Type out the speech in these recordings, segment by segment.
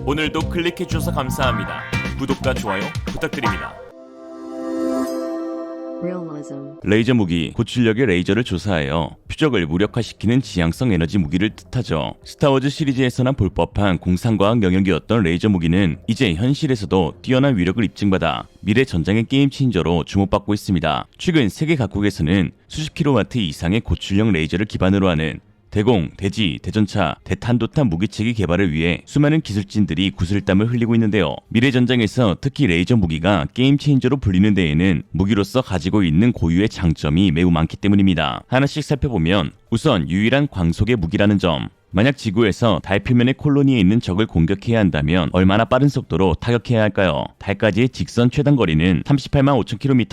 오늘도 클릭해주셔서 감사합니다. 구독과 좋아요 부탁드립니다. 레이저 무기, 고출력의 레이저를 조사하여 표적을 무력화시키는 지향성 에너지 무기를 뜻하죠. 스타워즈 시리즈에서나 볼 법한 공상과학 영역이었던 레이저 무기는 이제 현실에서도 뛰어난 위력을 입증받아 미래 전장의 게임 체인저로 주목받고 있습니다. 최근 세계 각국에서는 수십 킬로와트 이상의 고출력 레이저를 기반으로 하는 대공, 대지, 대전차, 대탄도탄 무기체계 개발을 위해 수많은 기술진들이 구슬땀을 흘리고 있는데요. 미래 전장에서 특히 레이저 무기가 게임 체인저로 불리는 데에는 무기로서 가지고 있는 고유의 장점이 매우 많기 때문입니다. 하나씩 살펴보면 우선 유일한 광속의 무기라는 점. 만약 지구에서 달 표면의 콜로니에 있는 적을 공격해야 한다면 얼마나 빠른 속도로 타격해야 할까요? 달까지의 직선 최단 거리는 38만 5천 km.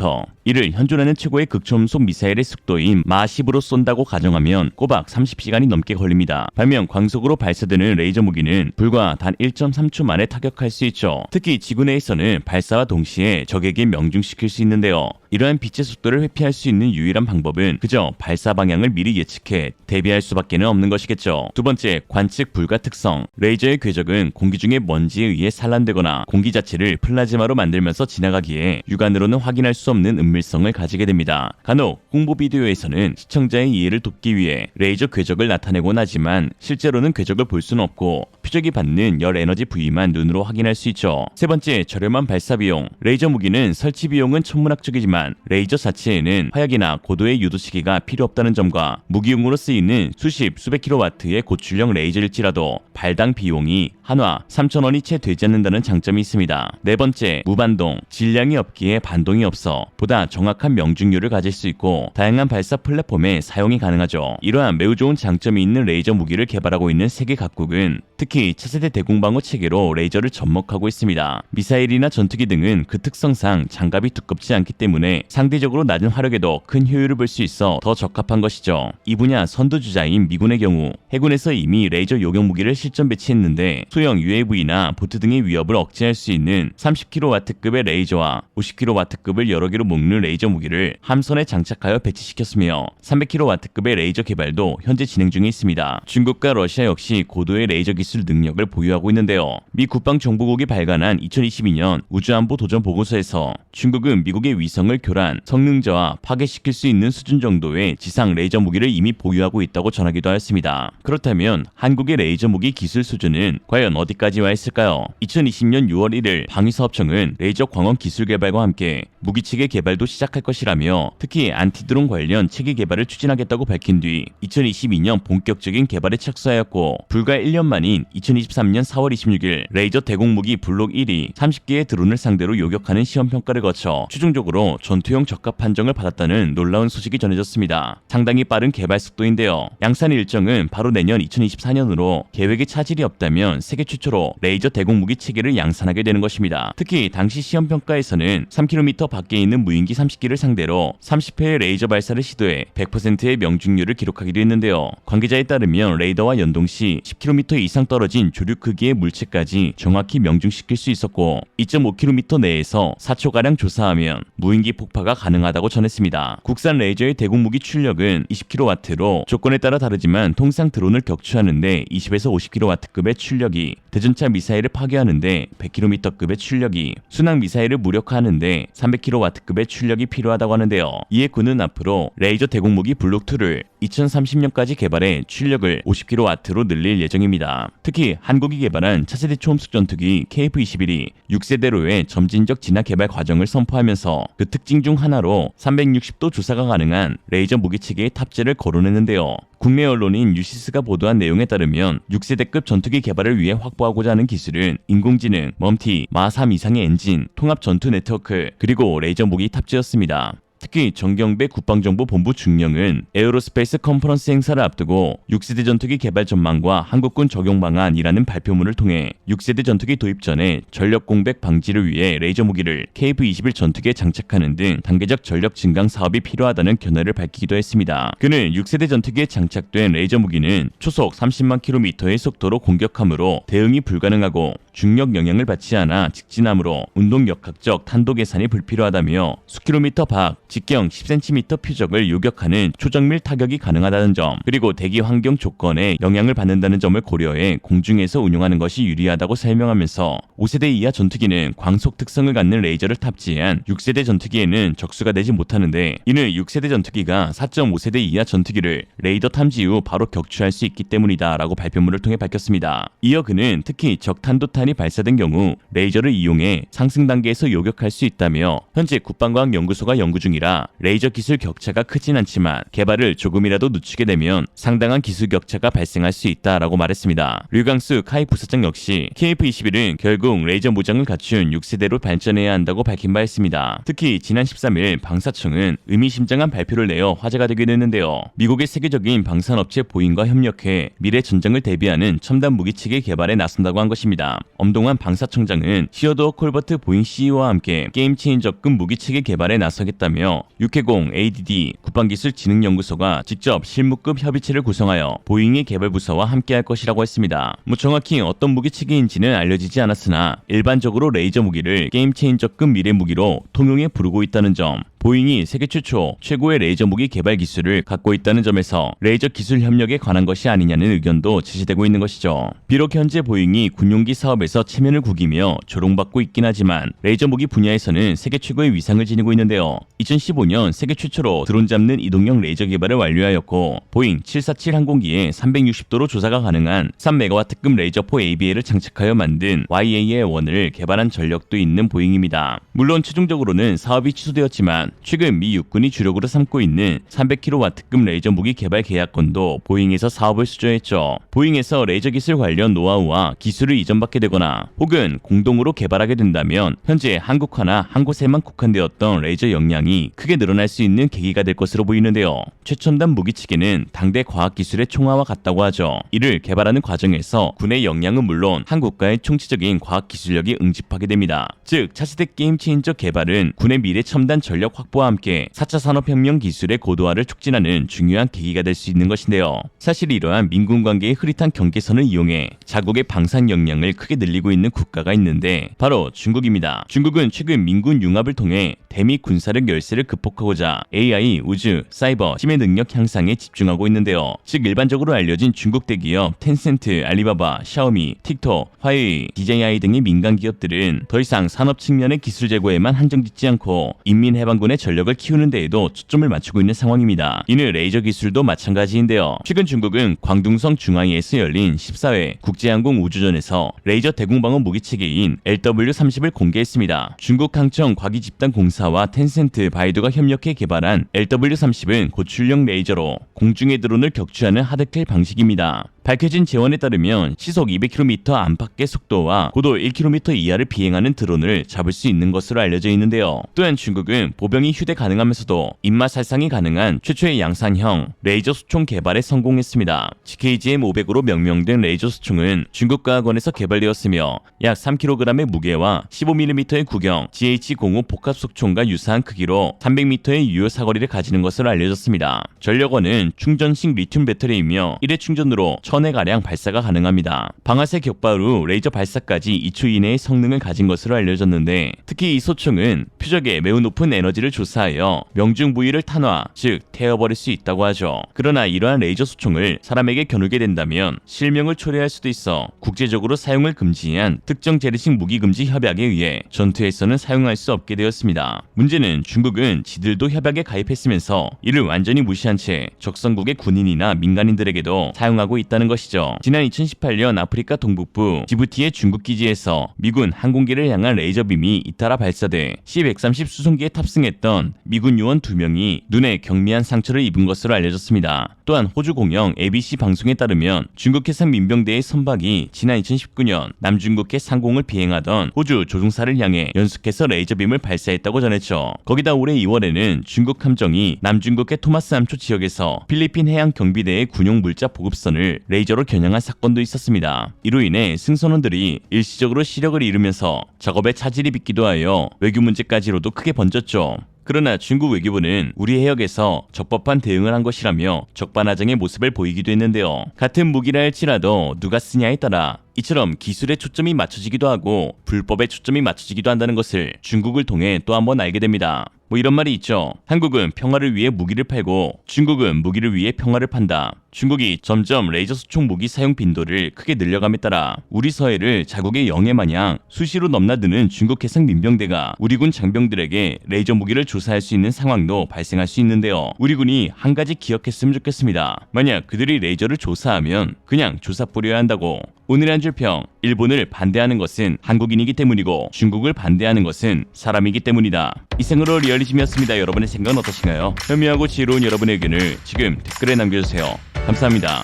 이를 현존하는 최고의 극초음속 미사일의 속도인 마 10으로 쏜다고 가정하면 꼬박 30시간이 넘게 걸립니다. 반면 광속으로 발사되는 레이저 무기는 불과 단 1.3초 만에 타격할 수 있죠. 특히 지구 내에서는 발사와 동시에 적에게 명중시킬 수 있는데요. 이러한 빛의 속도를 회피할 수 있는 유일한 방법은 그저 발사 방향을 미리 예측해 대비할 수밖에 없는 것이겠죠. 두 번째, 관측 불가 특성. 레이저의 궤적은 공기 중의 먼지에 의해 산란되거나 공기 자체를 플라즈마로 만들면서 지나가기에 육안으로는 확인할 수 없는 은밀성을 가지게 됩니다. 간혹 홍보 비디오에서는 시청자의 이해를 돕기 위해 레이저 궤적을 나타내곤 하지만 실제로는 궤적을 볼 수는 없고 표적이 받는 열 에너지 부위만 눈으로 확인할 수 있죠. 세 번째, 저렴한 발사 비용. 레이저 무기는 설치 비용은 천문학적이지만 레이저 자체에는 화약이나 고도의 유도시계가 필요 없다는 점과 무기용으로 쓰이는 수백 킬로와트의 고출력 레이저일지라도 발당 비용이 한화 3,000원이 채 되지 않는다는 장점이 있습니다. 네 번째, 무반동. 질량이 없기에 반동이 없어 보다 정확한 명중률을 가질 수 있고 다양한 발사 플랫폼에 사용이 가능하죠. 이러한 매우 좋은 장점이 있는 레이저 무기를 개발하고 있는 세계 각국은 특히 차세대 대공방어 체계로 레이저를 접목하고 있습니다. 미사일이나 전투기 등은 그 특성상 장갑이 두껍지 않기 때문에 상대적으로 낮은 화력에도 큰 효율을 볼 수 있어 더 적합한 것이죠. 이 분야 선두주자인 미군의 경우 해군에서 이미 레이저 요격 무기를 실전 배치했는데 소형 UAV나 보트 등의 위협을 억제할 수 있는 30kW급의 레이저와 50kW급을 여러 개로 묶는 레이저 무기를 함선에 장착하여 배치시켰으며 300kW급의 레이저 개발도 현재 진행 중에 있습니다. 중국과 러시아 역시 고도의 레이저 기술 능력을 보유하고 있는데요. 미 국방정보국이 발간한 2022년 우주안보 도전 보고서에서 중국은 미국의 위성을 교란, 성능자와 파괴시킬 수 있는 수준 정도의 지상 레이저 무기를 이미 보유하고 있다고 전하기도 하였습니다. 그렇다면 한국의 레이저 무기 기술 수준은 과연 어디까지 와 있을까요? 2020년 6월 1일 방위사업청은 레이저 광원 기술 개발과 함께 무기체계 개발도 시작할 것이라며 특히 안티드론 관련 체계 개발을 추진하겠다고 밝힌 뒤 2022년 본격적인 개발에 착수하였고 불과 1년 만인 2023년 4월 26일 레이저 대공무기 블록 1이 30개의 드론을 상대로 요격하는 시험평가를 거쳐 최종적으로 전투용 적합 판정을 받았다는 놀라운 소식이 전해졌습니다. 상당히 빠른 개발 속도인데요. 양산 일정은 바로 내년 2024년으로 계획에 차질이 없다면 세계 최초로 레이저 대공무기 체계를 양산하게 되는 것입니다. 특히 당시 시험평가에서는 3km 밖에 있는 무인기 30기를 상대로 30회의 레이저 발사를 시도해 100%의 명중률을 기록하기도 했는데요. 관계자에 따르면 레이더와 연동 시 10km 이상 떨어진 조류 크기의 물체까지 정확히 명중시킬 수 있었고 2.5km 내에서 4초가량 조사하면 무인기 폭파가 가능하다고 전했습니다. 국산 레이저의 대공무기 출력은 20kW로 조건에 따라 다르지만 통상 드론을 격추하는데 20에서 50kW급의 출력이, 대전차 미사일을 파괴하는데 100km급의 출력이, 순항 미사일을 무력화하는데 300kW급의 출력이 필요하다고 하는데요. 이에 군은 앞으로 레이저 대공무기 블록2를 2030년까지 개발해 출력을 50kW로 늘릴 예정입니다. 특히 한국이 개발한 차세대 초음속 전투기 KF-21이 6세대로의 점진적 진화 개발 과정을 선포하면서 그 특징 중 하나로 360도 조사가 가능한 레이저 무기체계의 탑재를 거론했는데요. 국내 언론인 뉴시스가 보도한 내용에 따르면 6세대급 전투기 개발을 위해 확보하고자 하는 기술은 인공지능, 멈티, 마3 이상의 엔진, 통합 전투 네트워크, 그리고 레이저 무기 탑재였습니다. 특히 정경배 국방정보본부 중령은 에어로스페이스 컨퍼런스 행사를 앞두고 6세대 전투기 개발 전망과 한국군 적용 방안이라는 발표문을 통해 6세대 전투기 도입 전에 전력 공백 방지를 위해 레이저 무기를 KF-21 전투기에 장착하는 등 단계적 전력 증강 사업이 필요하다는 견해를 밝히기도 했습니다. 그는 6세대 전투기에 장착된 레이저 무기는 초속 30만 km의 속도로 공격하므로 대응이 불가능하고 중력 영향을 받지 않아 직진하므로 운동 역학적 탄도 계산이 불필요하다며 수킬로미터 밖 직경 10cm 표적을 요격하는 초정밀 타격이 가능하다는 점, 그리고 대기 환경 조건에 영향을 받는다는 점을 고려해 공중에서 운용하는 것이 유리하다고 설명하면서 5세대 이하 전투기는 광속 특성을 갖는 레이저를 탑재한 6세대 전투기에는 적수가 되지 못하는데, 이는 6세대 전투기가 4.5세대 이하 전투기를 레이더 탐지 후 바로 격추할 수 있기 때문이다 라고 발표문을 통해 밝혔습니다. 이어 그는 특히 적 탄도탄이 발사된 경우 레이저를 이용해 상승 단계에서 요격할 수 있다며, 현재 국방과학연구소가 연구 중이라 레이저 기술 격차가 크진 않지만 개발을 조금이라도 늦추게 되면 상당한 기술 격차가 발생할 수 있다라고 말했습니다. 류광수 카이 부사장 역시 KF-21은 결국 레이저 무장을 갖춘 6세대로 발전해야 한다고 밝힌 바 있습니다. 특히 지난 13일 방사청은 의미심장한 발표를 내어 화제가 되기도 했는데요. 미국의 세계적인 방산업체 보잉과 협력해 미래 전쟁을 대비하는 첨단 무기체계 개발에 나선다고 한 것입니다. 엄동환 방사청장은 히어도어 콜버트 보잉 CEO와 함께 게임 체인저급 무기체계 개발에 나서겠다며, 육해공 ADD 국방기술진흥연구소가 직접 실무급 협의체를 구성하여 보잉의 개발부서와 함께할 것이라고 했습니다. 정확히 어떤 무기체계인지는 알려지지 않았으나 일반적으로 레이저 무기를 게임 체인저급 미래 무기로 통용해 부르고 있다는 점, 보잉이 세계 최초 최고의 레이저 무기 개발 기술을 갖고 있다는 점에서 레이저 기술 협력에 관한 것이 아니냐는 의견도 제시되고 있는 것이죠. 비록 현재 보잉이 군용기 사업에서 체면을 구기며 조롱받고 있긴 하지만 레이저 무기 분야에서는 세계 최고의 위상을 지니고 있는데요. 2015년 세계 최초로 드론 잡는 이동형 레이저 개발을 완료하였고, 보잉 747 항공기에 360도로 조사가 가능한 3MW급 레이저4 ABA를 장착하여 만든 YAL-1을 개발한 전력도 있는 보잉입니다. 물론 최종적으로는 사업이 취소되었지만 최근 미 육군이 주력으로 삼고 있는 300kW급 레이저 무기 개발 계약권도 보잉에서 사업을 수주했죠. 보잉에서 레이저 기술 관련 노하우와 기술을 이전받게 되거나 혹은 공동으로 개발하게 된다면 현재 한국화나 한 곳에만 국한되었던 레이저 역량이 크게 늘어날 수 있는 계기가 될 것으로 보이는데요. 최첨단 무기체계는 당대 과학기술의 총화와 같다고 하죠. 이를 개발하는 과정에서 군의 역량은 물론 한국과의 총체적인 과학기술력이 응집하게 됩니다. 즉 차세대 게임 체인저 개발은 군의 미래 첨단 전력 확보와 함께 4차 산업혁명 기술의 고도화를 촉진하는 중요한 계기가 될 수 있는 것인데요. 사실 이러한 민군 관계의 흐릿한 경계선을 이용해 자국의 방산 역량을 크게 늘리고 있는 국가가 있는데 바로 중국입니다. 중국은 최근 민군 융합을 통해 대미 군사력 열세를 극복하고자 AI, 우주, 사이버, 힘의 능력 향상에 집중하고 있는데요. 즉 일반적으로 알려진 중국 대기업 텐센트, 알리바바, 샤오미, 틱톡, 화웨이, DJI 등의 민간 기업들은 더 이상 산업 측면의 기술 제고에만 한정짓지 않고 인민해방군의 전력을 키우는 데에도 초점을 맞추고 있는 상황입니다. 이는 레이저 기술도 마찬가지인데요. 최근 중국은 광둥성 중앙에서 열린 14회 국제항공 우주전에서 레이저 대공방어 무기체계인 LW-30을 공개했습니다. 중국 항청 과기집단공사와 텐센트, 바이두가 협력해 개발한 LW-30은 고출력 레이저로 공중의 드론을 격추하는 하드킬 방식입니다. 밝혀진 재원에 따르면 시속 200km 안팎의 속도와 고도 1km 이하를 비행하는 드론을 잡을 수 있는 것으로 알려져 있는데요. 또한 중국은 보병이 휴대 가능하면서도 입맛 살상이 가능한 최초의 양산형 레이저 수총 개발에 성공했습니다. GKGM500으로 명명된 레이저 수총은 중국 과학원에서 개발되었으며 약 3kg의 무게와 15mm의 구경 GH-05 복합 속총과 유사한 크기로 300m의 유효 사거리를 가지는 것으로 알려졌습니다. 전력원은 충전식 리튬 배터리이며 1회 충전으로 1000회가량 발사가 가능합니다. 방아쇠 격발 후 레이저 발사까지 2초 이내의 성능을 가진 것으로 알려졌는데, 특히 이 소총은 표적에 매우 높은 에너지를 조사하여 명중 부위를 탄화, 즉 태워버릴 수 있다고 하죠. 그러나 이러한 레이저 소총을 사람에게 겨누게 된다면 실명을 초래할 수도 있어 국제적으로 사용을 금지한 특정 재래식 무기 금지 협약에 의해 전투에서는 사용할 수 없게 되었습니다. 문제는 중국은 지들도 협약에 가입했으면서 이를 완전히 무시한 채 적성국의 군인이나 민간인들에게도 사용하고 있다는 것이죠. 지난 2018년 아프리카 동북부 지부티의 중국 기지에서 미군 항공기를 향한 레이저빔이 잇따라 발사돼 C-130 수송기에 탑승했던 미군 요원 2명이 눈에 경미한 상처를 입은 것으로 알려졌습니다. 또한 호주 공영 ABC 방송에 따르면 중국 해상 민병대의 선박이 지난 2019년 남중국해 상공을 비행하던 호주 조종사를 향해 연속해서 레이저빔을 발사했다고 전했죠. 거기다 올해 2월에는 중국 함정이 남중국해 토마스 암초 지역에서 필리핀 해양 경비대의 군용 물자 보급선을 레이저로 겨냥한 사건도 있었습니다. 이로 인해 승선원들이 일시적으로 시력을 잃으면서 작업에 차질이 빚기도 하여 외교 문제까지로도 크게 번졌죠. 그러나 중국 외교부는 우리 해역에서 적법한 대응을 한 것이라며 적반하장의 모습을 보이기도 했는데요. 같은 무기라 할지라도 누가 쓰냐에 따라 이처럼 기술에 초점이 맞춰지기도 하고 불법에 초점이 맞춰지기도 한다는 것을 중국을 통해 또 한 번 알게 됩니다. 뭐 이런 말이 있죠. 한국은 평화를 위해 무기를 팔고 중국은 무기를 위해 평화를 판다. 중국이 점점 레이저 소총 무기 사용 빈도를 크게 늘려감에 따라 우리 서해를 자국의 영해 마냥 수시로 넘나드는 중국 해상 민병대가 우리 군 장병들에게 레이저 무기를 조사할 수 있는 상황도 발생할 수 있는데요. 우리 군이 한 가지 기억했으면 좋겠습니다. 만약 그들이 레이저를 조사하면 그냥 조사 뿌려야 한다고. 오늘의 한 줄 평. 일본을 반대하는 것은 한국인이기 때문이고 중국을 반대하는 것은 사람이기 때문이다. 이상으로 리얼리즘이었습니다. 여러분의 생각은 어떠신가요? 현명하고 지혜로운 여러분의 의견을 지금 댓글에 남겨주세요. 감사합니다.